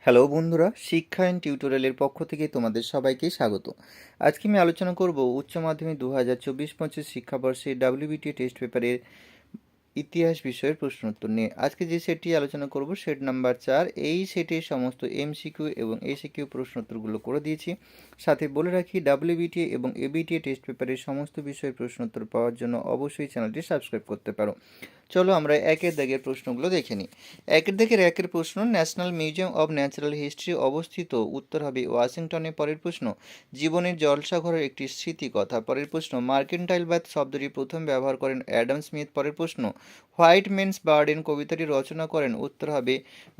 Hello বন্ধুরা, শিক্ষা and টিউটোরিয়ালের পক্ষ থেকে তোমাদের সবাইকে স্বাগত। আজকে আমি আলোচনা করব উচ্চ মাধ্যমিক 2024-25 শিক্ষাবর্ষে ডাব্লিউবিটিএ টেস্ট পেপারের ইতিহাস বিষয়ের প্রশ্নোত্তর নিয়ে। আজকে যে সেটটি আলোচনা করব সেট নাম্বার 4। এই সেটের সমস্ত এমসিকিউ এবং এসিকিউ প্রশ্নোত্তরগুলো করে দিয়েছি। সাথে বলে রাখি, ডাব্লিউবিটিএ এবং এবিটিএ টেস্ট পেপারের সমস্ত বিষয়ের প্রশ্নোত্তর পাওয়ার জন্য অবশ্যই চ্যানেলটি সাবস্ক্রাইব করতে পারো। চলো আমরা একের দাগের প্রশ্নগুলো দেখে নিই। একের প্রশ্ন, national museum of natural history অবস্থিত উত্তর হবে ওয়াশিংটনে। পরের প্রশ্ন, জীবনের জলসাঘরের একটি স্মৃতিকথা। পরের প্রশ্ন, মার্কেন্টাইল বাথ শব্দটি প্রথম ব্যবহার করেন অ্যাডাম স্মিথ। পরের প্রশ্ন, হোয়াইট মেন্স বার্ডেন কবিতাটি রচনা করেন উত্তর হবে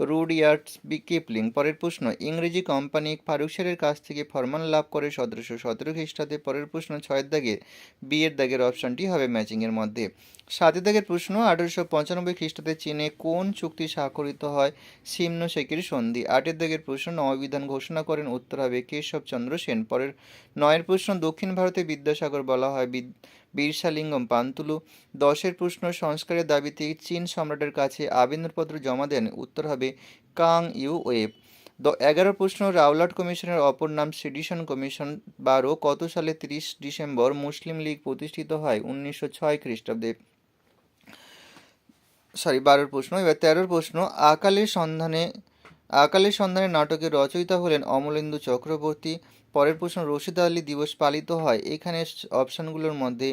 রুডইয়ার্ড কিপলিং। পরের প্রশ্ন, ইংরেজি কোম্পানি ফারুক কাছ থেকে ফরমান লাভ করে 1717 খ্রিস্টাব্দে। পরের প্রশ্ন, ছয়ের দাগের বিয়ের দাগের অপশানটি হবে ম্যাচিংয়ের মধ্যে। সাতের দাগের প্রশ্ন, 1895 খ্রিস্টাব্দে চীনে কোন চুক্তি স্বাক্ষরিত হয়? সিমনোসেকির সন্ধি। আটের দাগের প্রশ্ন, নববিধান ঘোষণা করেন উত্তর হবে কেশবচন্দ্র সেন। পরের নয়ের প্রশ্ন, দক্ষিণ ভারতে বিদ্যাসাগর বলা হয় বীরসালিঙ্গম পান্তুলু। দশের প্রশ্ন, সংস্কারের দাবিতে চীন সম্রাটের কাছে আবেদনপত্র জমা দেন উত্তর হবে কাং ইউ ওয়েব। 11 প্রশ্ন, রাওলাট কমিশনের অপর নাম সেডিশন কমিশন। 12, কত সালে 30 ডিসেম্বর মুসলিম লীগ প্রতিষ্ঠিত হয়? 1906 খ্রিস্টাব্দে। 12 প্রশ্ন। এবার 13 প্রশ্ন, আকালের সন্ধানে নাটকের রচয়িতা হলেন অমলেন্দু চক্রবর্তী। পরের প্রশ্ন, রশিদ আলী দিবস পালিত হয়? এখানে অপশানগুলোর মধ্যে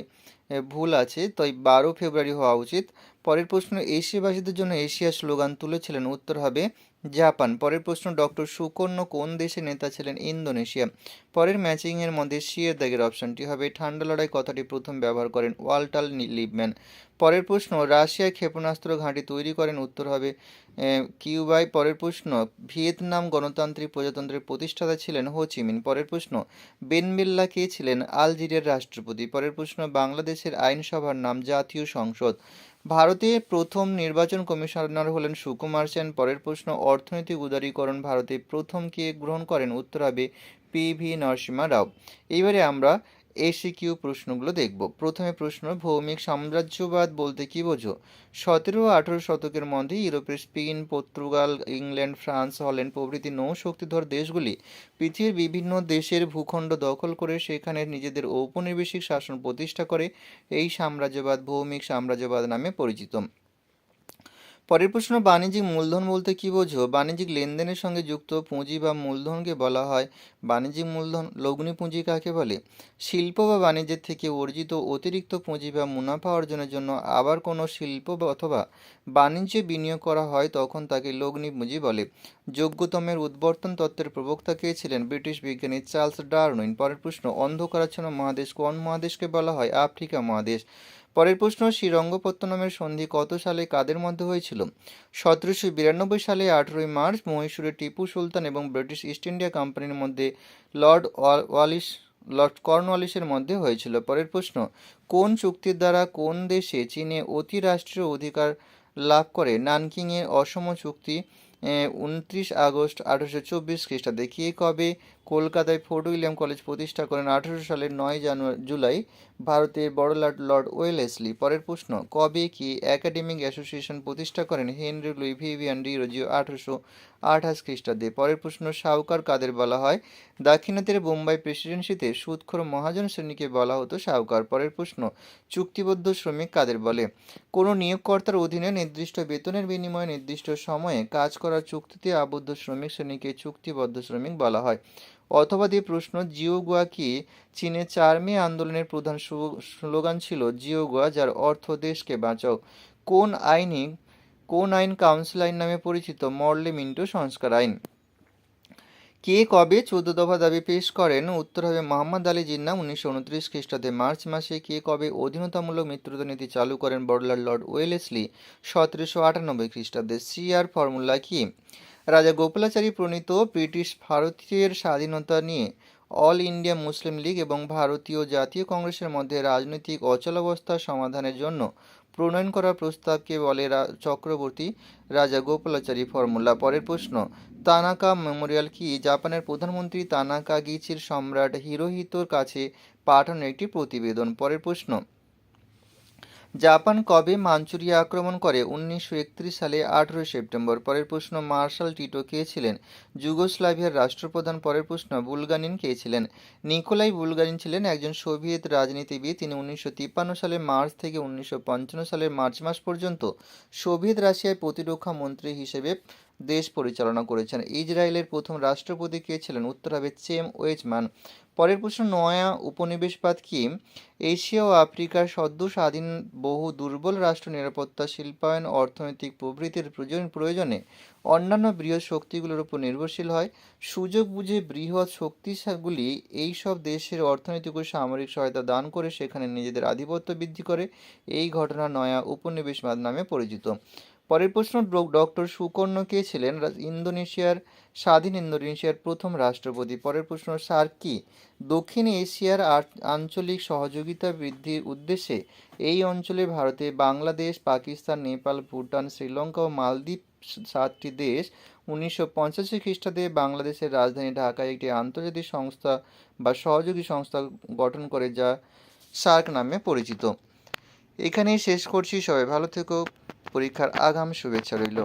ভুল আছে, তাই 12 ফেব্রুয়ারি হওয়া উচিত। পরের প্রশ্ন, এশিয়াবাসীদের জন্য এশিয়া স্লোগান তুলেছিলেন? উত্তর হবে জাপান। পরের প্রশ্ন, ডক্টর সুকর্ণ কোন দেশের নেতা ছিলেন? ইন্দোনেশিয়া। পরের ম্যাচিংয়ের মধ্যে সি এর দাগের অপশানটি হবে ঠান্ডা লড়াই কথাটি প্রথম ব্যবহার করেন ওয়াল্টার লিপম্যান। পরের প্রশ্ন, রাশিয়ায় ক্ষেপণাস্ত্র ঘাঁটি তৈরি করেন? উত্তর হবে কিউবায়। পরের প্রশ্ন, ভিয়েতনাম গণতান্ত্রিক প্রজাতন্ত্রের প্রতিষ্ঠাতা ছিলেন হো চি মিন। পরের প্রশ্ন, বেন বেল্লা কে ছিলেন আলজেরিয়ার রাষ্ট্রপতি? পরের প্রশ্ন, বাংলাদেশের আইনসভার নাম জাতীয় সংসদ। ভারতে প্রথম নির্বাচন কমিশনার হলেন সুকুমার সেন। পরের প্রশ্ন, অর্থনৈতিক উদারীকরণ ভারতে প্রথম কে গ্রহণ করেন? উত্তর হবে পি.ভি. নরসিমহা রাও। এইবারে আমরা এসিকিউ প্রশ্নগুলো দেখব। প্রথমে প্রশ্ন, ভৌমিক সাম্রাজ্যবাদ বলতে কি বোঝো? 17 ও 18 শতকের মধ্যে ইউরোপের Spain, Portugal, England, France, Holland প্রভৃতি নৌশক্তিধর দেশগুলি পৃথিবীর বিভিন্ন দেশের ভূখণ্ড দখল করে সেখানে নিজেদের ঔপনিবেশিক শাসন প্রতিষ্ঠা করে। এই সাম্রাজ্যবাদ ভৌমিক সাম্রাজ্যবাদ নামে পরিচিত। পরের প্রশ্ন, বাণিজ্যিক মূলধন বলতে কি বোঝো? বাণিজ্যিক লেনদেনের সঙ্গে যুক্ত পুঁজি বা মূলধনকে বলা হয় বাণিজ্যিক মূলধন। লগ্নি পুঁজি কাকে বলে? শিল্প বা বাণিজ্যের থেকে অর্জিত অতিরিক্ত পুঁজি বা মুনাফা অর্জনের জন্য আবার কোনো শিল্প অথবা বাণিজ্যে বিনিয়োগ করা হয় তখন তাকে লগ্নি পুঁজি বলে। যোগ্যতমের উদ্বর্তন তত্ত্বের প্রবক্তা কে ছিলেন? ব্রিটিশ বিজ্ঞানী চার্লস ডারউইন। পরের প্রশ্ন, অন্ধকারাচ্ছন্ন মহাদেশ কোন মহাদেশকে বলা হয়? আফ্রিকা মহাদেশ। পরের প্রশ্ন, শ্রীরঙ্গপত্তনমের সন্ধি কত সালে কাদের মধ্যে হয়েছিল? 1792 সালে 18 মার্চ মহীশূরে টিপু সুলতান এবং ব্রিটিশ ইস্ট ইন্ডিয়া কোম্পানির মধ্যে লর্ড ওয়ালিস লর্ড কর্নওয়ালিসের মধ্যে হয়েছিল। পরের প্রশ্ন, কোন চুক্তির দ্বারা কোন দেশে চীনে অতিরাষ্ট্রীয় অধিকার লাভ করে? নানকিংয়ের অসম চুক্তি 29 আগস্ট 1824 খ্রিস্টাব্দে। কে কবে কলকাতায় ফোর্ট উইলিয়াম কলেজ প্রতিষ্ঠা করেন? 1800 সালের 9 জুলাই ভারতের বড়লাট লর্ড ওয়েলেসলি। পরের প্রশ্ন, কবে কি একাডেমিক অ্যাসোসিয়েশন প্রতিষ্ঠা করেন? হেনরি লুই ভিভিয়ান ডিরোজিও 1828 খ্রিস্টাব্দে। পরের প্রশ্ন, সাহুকার কাদের বলা হয়? দাক্ষিণাত্যের বোম্বাই প্রেসিডেন্সিতে সুদখোর মহাজন শ্রেণীকে বলা হতো সাহুকার। পরের প্রশ্ন, চুক্তিবদ্ধ শ্রমিক কাদের বলে? কোনো নিয়োগকর্তার অধীনে নির্দিষ্ট বেতনের বিনিময়ে নির্দিষ্ট সময়ে কাজ করার চুক্তিতে আবদ্ধ শ্রমিক শ্রেণীকে চুক্তিবদ্ধ শ্রমিক বলা হয়। অথবা দিয়ে প্রশ্ন, জিওগুয়া কি? চীনে 4 মে আন্দোলনের প্রধান স্লোগান ছিল জিওগুয়া, যার অর্থ দেশকে বাঁচাও। কোন আইন কাউন্সিল আইন নামে পরিচিত? মরলে মিন্টো সংস্কার আইন। কে কবে 14 দফা দাবি পেশ করেন? উত্তর হবে মোহাম্মদ আলী জিন্নাহ 1929 খ্রিস্টাব্দে মার্চ মাসে। কে কবে অধীনতামূলক মৃত্যুদণ্ড নীতি চালু করেন? বড়লাট লর্ড ওয়েলেসলি 1798 খ্রিস্টাব্দে। সিআর ফর্মুলা কি? রাজা গোপালাচারী প্রণীত ব্রিটিশ ভারতের স্বাধীনতা নিয়ে অল ইন্ডিয়া মুসলিম লীগ এবং ভারতীয় জাতীয় কংগ্রেসের মধ্যে রাজনৈতিক অচলাবস্থা সমাধানের জন্য প্রণয়ন করা প্রস্তাবকে বলে চক্রবর্তী রাজা গোপালাচারী ফর্মুলা। পরের প্রশ্ন, তানাকা মেমোরিয়াল কি? জাপানের প্রধানমন্ত্রী তানাকা গিচির সম্রাট হিরোহিতোর কাছে পাঠানো একটি প্রতিবেদন। পরের প্রশ্ন, জাপান কবে মাঞ্চুরিয়া আক্রমণ করে? 1931 সালে 18 সেপ্টেম্বর। পরের প্রশ্ন, মার্শাল টিটো কে ছিলেন? যুগোস্লাভিয়ার রাষ্ট্রপ্রধান। পরের প্রশ্ন, বুলগারিন কে ছিলেন? নিকোলাই বুলগারিন ছিলেন একজন সোভিয়েত রাজনীতিবিদ। তিনি 1953 সালের মার্চ থেকে 1955 সালের মার্চ মাস পর্যন্ত সোভিয়েত রাশিয়ায় প্রতিরক্ষা মন্ত্রী হিসেবে দেশ পরিচালনা করেছেন। ইসরায়েলের প্রথম রাষ্ট্রপতি কে ছিলেন? উত্তর হবে চেম ওয়েজমান। পরের প্রশ্ন, নয়া উপনিবেশবাদ কি? এশিয়া ও আফ্রিকার সদ্য স্বাধীন বহু দুর্বল রাষ্ট্র নিরাপত্তা, শিল্পায়ন, অর্থনৈতিক প্রবৃদ্ধির প্রয়োজনে অন্যান্য বৃহৎ শক্তিগুলোর উপর নির্ভরশীল হয়। সুযোগ বুঝে বৃহৎ শক্তিগুলি এই সব দেশের অর্থনৈতিক ও সামরিক সহায়তা দান করে সেখানে নিজেদের আধিপত্য বৃদ্ধি করে। এই ঘটনা নয়া উপনিবেশবাদ নামে পরিচিত। পরের প্রশ্ন, ডক্টর সুকর্ণ কে ছিলেন? স্বাধীন ইন্দোনেশিয়ার প্রথম রাষ্ট্রপতি। পরের প্রশ্ন, সার্ক কি? দক্ষিণ এশিয়ার আঞ্চলিক সহযোগিতা বৃদ্ধির উদ্দেশ্যে এই অঞ্চলে ভারতে বাংলাদেশ, পাকিস্তান, নেপাল, ভুটান, শ্রীলঙ্কা ও মালদ্বীপ 7টি দেশ 1985 খ্রিস্টাব্দে বাংলাদেশের রাজধানী ঢাকায় একটি আন্তর্জাতিক সংস্থা বা সহযোগী সংস্থা গঠন করে, যা সার্ক নামে পরিচিত। এখানেই শেষ করছি। সবাই ভালো থেকো। পরীক্ষার আগাম শুভেচ্ছা রইল।